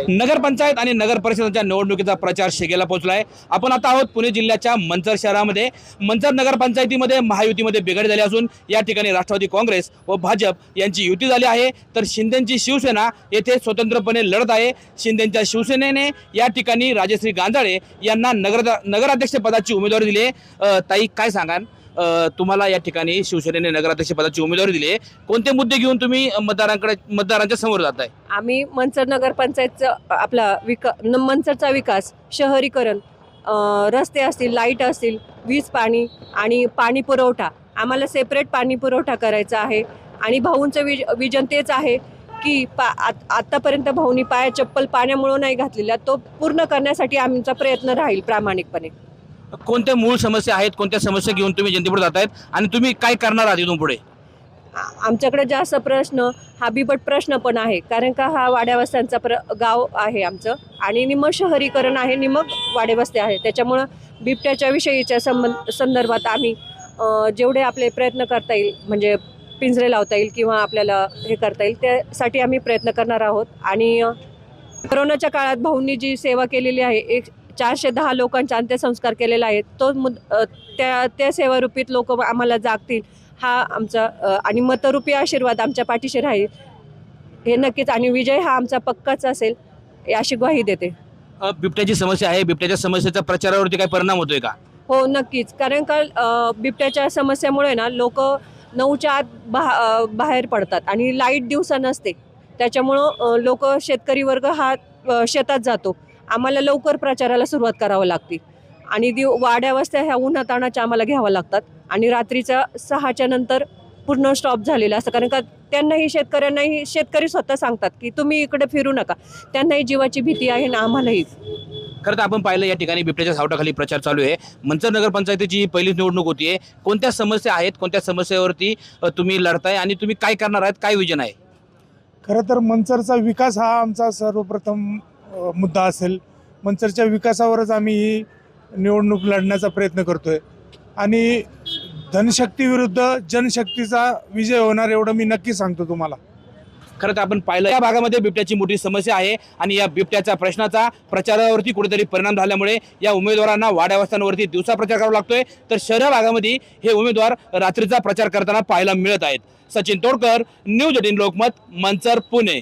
नगरपंचायत आणि नगर परिषदेच्या निवडणुकीचा प्रचार शिगेला पोहोचलाय। आपण आता आहोत पुणे जिल्ह्याच्या मंचर शहरामध्ये। मंचर नगरपंचायतीमध्ये महायुतीमध्ये बिघाडी झाली असून या ठिकाणी राष्ट्रवादी काँग्रेस व भाजप यांची युती झाली आहे, तर शिंदेची शिवसेना येथे स्वतंत्रपणे लढत आहे। शिंदेच्या शिवसेनेने या ठिकाणी राजश्री गांजाळे यांना नगराध्यक्ष पदाची उमेदवारी दिली आहे। ताई काय सांगाल, तुम्हाला या ठिकाणी शिवसेनेने नगराध्यक्ष पदाची उमेदवारी दिली आहे, कोणते मुद्दे घेऊन तुम्ही मतदारांच्या समोर जाताय? आम्ही मंचर नगरपंचायतचा आपला मंचरचा विकास, शहरीकरण, रस्ते असतील, लाईट असतील, वीज पाणी आणि पाणी पुरवठा, आम्हाला सेपरेट पाणी पुरवठा करायचा आहे। आणि भाऊंचं विजन तेच आहे की आत्तापर्यंत भाऊंनी चप्पल पाण्यामुळे नाही घातलेला, तो पूर्ण करण्यासाठी आमचा प्रयत्न राहील प्रामाणिकपणे। कोणत्या मूळ समस्या आहेत, कोणत्या समस्या घेऊन तुम्ही जनतेपुढे जातायत आणि तुम्ही काय करणार आहात इथून पुढे? आमच्याकडे जास्त प्रश्न हा बिबट प्रश्न पण आहे, कारण का हा वाड्यावस्त्यांचा गाव आहे आमचं आणि निम्म शहरीकरण आहे, निम्म वाडेवस्ती आहे। त्याच्यामुळं बिबट्याच्या विषयीच्या संदर्भात आम्ही जेवढे आपले प्रयत्न करता येईल, म्हणजे पिंजरे लावता येईल किंवा आपल्याला हे करता येईल त्यासाठी आम्ही प्रयत्न करणार आहोत। आणि कोरोनाच्या काळात भाऊंनी जी सेवा केलेली आहे, 410 लोकांचा अंत्यसंस्कार केलेला आहे, तो त्या सेवारूपीत लोक आम्हाला जागतील हा आमचा आणि मतरूपी आशीर्वाद आमच्या पाठीशी राहील हे नक्कीच, आणि विजय हा आमचा पक्काच असेल अशी ग्वाही देते। बिबट्याची समस्या आहे, बिबट्याच्या समस्येचा प्रचारावरती काय परिणाम होतोय का? हो नक्कीच, कारण का बिबट्याच्या समस्येमुळे ना लोक 9च्या आत बाहेर पडतात आणि लाईट दिवसा नसते, त्याच्यामुळं लोक शेतकरी वर्ग हा शेतात जातो। आम्हाला लवकर प्रचाराला सुरुवात करावं लागते आणि वाड्यावस्त्या ह्या उन्हाताणाच्या आम्हाला घ्याव्या लागतात आणि रात्रीच्या 6च्या नंतर पूर्ण स्टॉप झालेला असतं, कारण का त्यांनाही शेतकऱ्यांनाही शेतकरी स्वतः सांगतात की तुम्ही इकडे फिरू नका, त्यांनाही जीवाची भीती आहे ना आम्हालाही। खरं तर आपण पाहिलं या ठिकाणी बिबट्याच्या सावटाखाली प्रचार चालू आहे। मंचर नगरपंचायतीची पहिलीच निवडणूक होतीये, कोणत्या समस्या आहेत, कोणत्या समस्येवरती तुम्ही लढताय आणि तुम्ही काय करणार आहात, काय विजन आहे? खरं तर मंचरचा विकास हा आमचा सर्वप्रथम मुद्दा असेल। मंचरच्या विकासावरच आम्ही ही निवडणूक लढण्याचा प्रयत्न करतोय आणि धनशक्ती विरुद्ध जनशक्तीचा विजय होणार एवढं मी नक्की सांगतो तुम्हाला। खरं तर आपण पाहिलं या भागामध्ये बिबट्याची मोठी समस्या आहे आणि या बिबट्याच्या प्रश्नाचा प्रचारावरती कुठेतरी परिणाम झाल्यामुळे या उमेदवारांना वाड्यावस्त्यांवरती दिवसा प्रचार करावा लागतोय, तर शहर भागामध्ये हे उमेदवार रात्रीचा प्रचार करताना पाहायला मिळत आहेत। सचिन तोडकर, न्यूज 18 लोकमत, मंचर, पुणे।